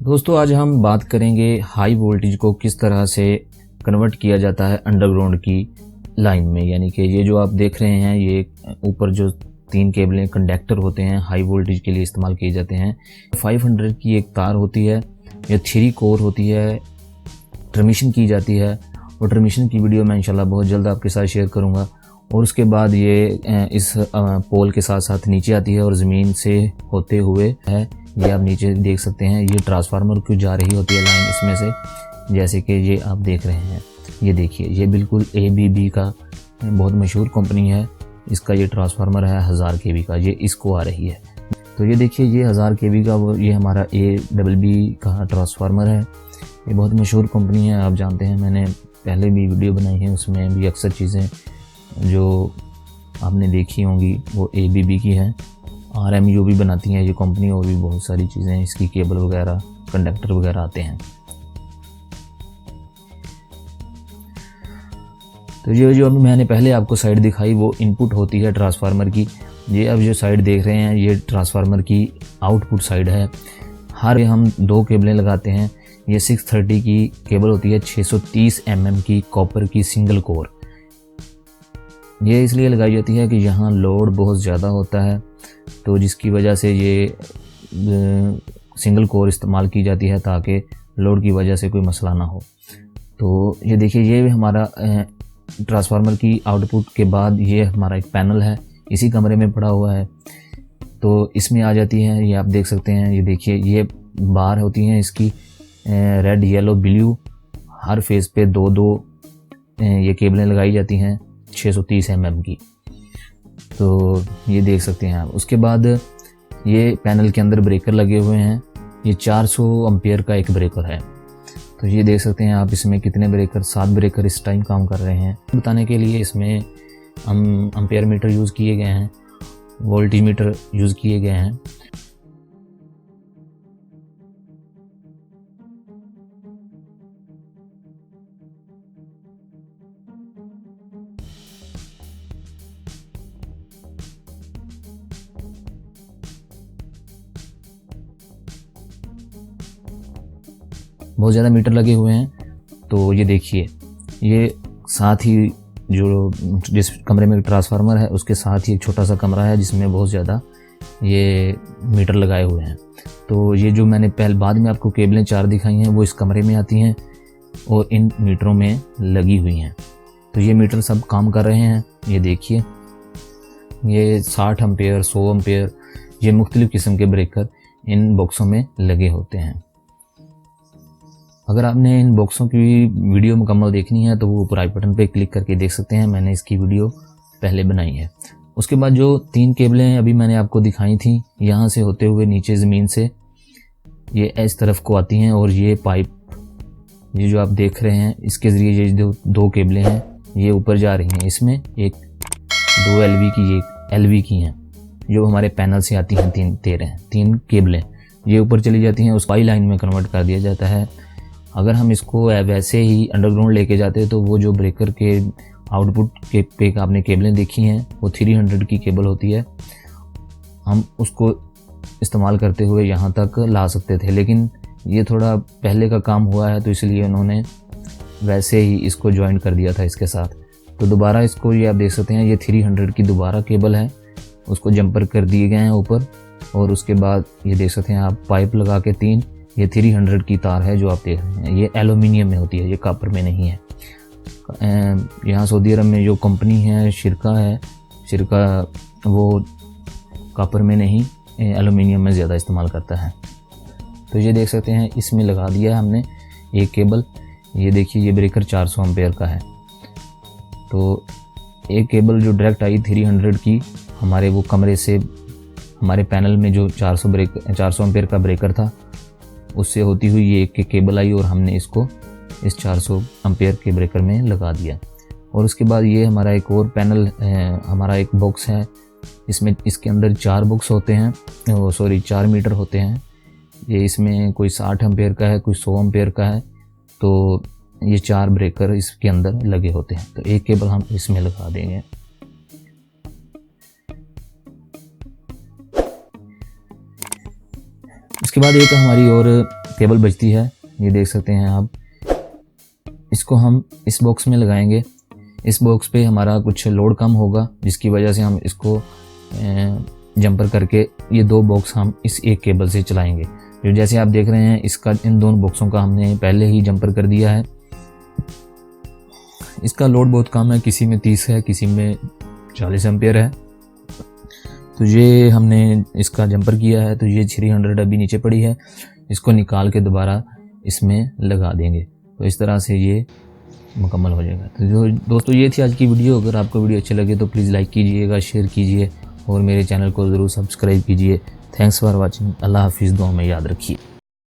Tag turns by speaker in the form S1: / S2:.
S1: दोस्तों आज हम बात करेंगे हाई वोल्टेज को किस तरह से कन्वर्ट किया जाता है अंडरग्राउंड की लाइन में। यानी कि ये जो आप देख रहे हैं ये ऊपर जो 3 केबलें कंडक्टर होते हैं हाई वोल्टेज के लिए इस्तेमाल किए जाते हैं। 500 की एक तार होती है, ये 3 कोर होती है, ट्रांसमिशन की जाती है और ट्रांसमिशन की वीडियो मैं इंशाल्लाह बहुत जल्द आपके साथ शेयर करूँगा। और उसके बाद ये इस पोल के साथ साथ नीचे आती है और ज़मीन से होते हुए है, ये आप नीचे देख सकते हैं, ये ट्रांसफार्मर क्यों जा रही होती है लाइन इसमें से, जैसे कि ये आप देख रहे हैं। ये देखिए ये बिल्कुल ABB का बहुत मशहूर कंपनी है, इसका ये ट्रांसफार्मर है 1000 kV का, ये इसको आ रही है। तो ये देखिए ये 1000 kV का ये हमारा ABB का ट्रांसफार्मर है। ये बहुत मशहूर कंपनी है, आप जानते हैं, मैंने पहले भी वीडियो बनाई है, उसमें भी अक्सर चीज़ें जो आपने देखी होंगी वो ABB की हैं। RMU भी बनाती हैं ये कंपनी, और भी बहुत सारी चीज़ें इसकी केबल वगैरह कंडक्टर वगैरह आते हैं। तो ये जो अभी मैंने पहले आपको साइड दिखाई वो इनपुट होती है ट्रांसफार्मर की। ये अब जो साइड देख रहे हैं ये ट्रांसफार्मर की आउटपुट साइड है। हर हम 2 केबलें लगाते हैं। ये 630 की केबल होती है, 630 mm की कॉपर की सिंगल कोर। ये इसलिए लगाई जाती है कि यहाँ लोड बहुत ज़्यादा होता है, तो जिसकी वजह से ये सिंगल कोर इस्तेमाल की जाती है ताकि लोड की वजह से कोई मसला ना हो। तो ये देखिए ये हमारा ट्रांसफार्मर की आउटपुट के बाद ये हमारा एक पैनल है, इसी कमरे में पड़ा हुआ है। तो इसमें आ जाती है, ये आप देख सकते हैं, ये देखिए ये बार होती हैं इसकी रेड येलो ब्लू, हर फेस पे 2-2 ये केबलें लगाई जाती हैं 630 mm की। तो ये देख सकते हैं आप। उसके बाद ये पैनल के अंदर ब्रेकर लगे हुए हैं, ये 400 एम्पियर का एक ब्रेकर है। तो ये देख सकते हैं आप, इसमें कितने ब्रेकर, 7 ब्रेकर इस टाइम काम कर रहे हैं। बताने के लिए इसमें हम एम्पियर मीटर यूज़ किए गए हैं, वोल्टेज मीटर यूज़ किए गए हैं। बहुत ज़्यादा मीटर लगे हुए हैं। तो ये देखिए ये साथ ही जो जिस कमरे में ट्रांसफार्मर है उसके साथ ही एक छोटा सा कमरा है जिसमें बहुत ज़्यादा ये मीटर लगाए हुए हैं। तो ये जो मैंने बाद में आपको केबलें 4 दिखाई हैं वो इस कमरे में आती हैं और इन मीटरों में लगी हुई हैं। तो ये मीटर सब काम कर रहे हैं। ये देखिए ये 60 एम्पियर, 100 एम्पियर, ये मुख्तलिफ़ किस्म के ब्रेकर इन बॉक्सों में लगे होते हैं। अगर आपने इन बॉक्सों की वीडियो मुकम्मल देखनी है तो वो ऊपर आई बटन पे क्लिक करके देख सकते हैं, मैंने इसकी वीडियो पहले बनाई है। उसके बाद जो 3 केबलें अभी मैंने आपको दिखाई थी, यहाँ से होते हुए नीचे ज़मीन से ये इस तरफ को आती हैं और ये पाइप ये जो आप देख रहे हैं इसके ज़रिए ये जो 2 केबलें हैं ये ऊपर जा रही हैं। इसमें एक 2 LV की, एक LV की हैं जो हमारे पैनल से आती हैं। 3 केबलें ये ऊपर चली जाती हैं, उस पाई लाइन में कन्वर्ट कर दिया जाता है। अगर हम इसको वैसे ही अंडरग्राउंड लेके जाते तो वो जो ब्रेकर के आउटपुट के पे आपने केबलें देखी हैं वो 300 की केबल होती है, हम उसको इस्तेमाल करते हुए यहाँ तक ला सकते थे। लेकिन ये थोड़ा पहले का काम हुआ है तो इसलिए उन्होंने वैसे ही इसको ज्वाइन कर दिया था इसके साथ। तो दोबारा इसको ये आप देख सकते हैं, ये 300 की दोबारा केबल है, उसको जंपर कर दिए गए हैं ऊपर। और उसके बाद ये देख सकते हैं आप पाइप लगा के 3, ये 300 की तार है जो आप देख रहे हैं, ये एल्युमिनियम में होती है, ये कॉपर में नहीं है। यहाँ सऊदी अरब में जो कंपनी है शिरका वो कॉपर में नहीं एल्युमिनियम में ज़्यादा इस्तेमाल करता है। तो ये देख सकते हैं इसमें लगा दिया है हमने एक केबल। ये देखिए ये ब्रेकर 400 एम्पेयर का है। तो एक केबल जो डायरेक्ट आई 300 की हमारे वो कमरे से, हमारे पैनल में जो 400 एम्पेयर का ब्रेकर था उससे होती हुई ये एक केबल आई और हमने इसको इस 400 एम्पेयर के ब्रेकर में लगा दिया। और उसके बाद ये हमारा एक और पैनल हमारा एक बॉक्स है, इसके अंदर 4 बॉक्स होते हैं, 4 मीटर होते हैं। ये इसमें कोई 60 एम्पेयर का है, कोई 100 एम्पेयर का है। तो ये 4 ब्रेकर इसके अंदर लगे होते हैं। तो एक केबल हम इसमें लगा देंगे। इसके बाद एक हमारी और केबल बचती है, ये देख सकते हैं आप। इसको हम इस बॉक्स में लगाएंगे। इस बॉक्स पे हमारा कुछ लोड कम होगा, जिसकी वजह से हम इसको जंपर करके ये 2 बॉक्स हम इस एक केबल से चलाएंगे। जो जैसे आप देख रहे हैं, इसका इन दोनों बॉक्सों का हमने पहले ही जंपर कर दिया है। इसका लोड बहुत कम है, किसी में 30 है, किसी में 40 एम्पियर है। तो ये हमने इसका जंपर किया है, तो ये 300 अभी नीचे पड़ी है, इसको निकाल के दोबारा इसमें लगा देंगे। तो इस तरह से ये मुकम्मल हो जाएगा। तो जो दोस्तों ये थी आज की वीडियो। अगर आपको वीडियो अच्छी लगे तो प्लीज़ लाइक कीजिएगा, शेयर कीजिए और मेरे चैनल को ज़रूर सब्सक्राइब कीजिए। Thanks for watching. अल्लाह हाफिज़, दुआ में याद रखिए।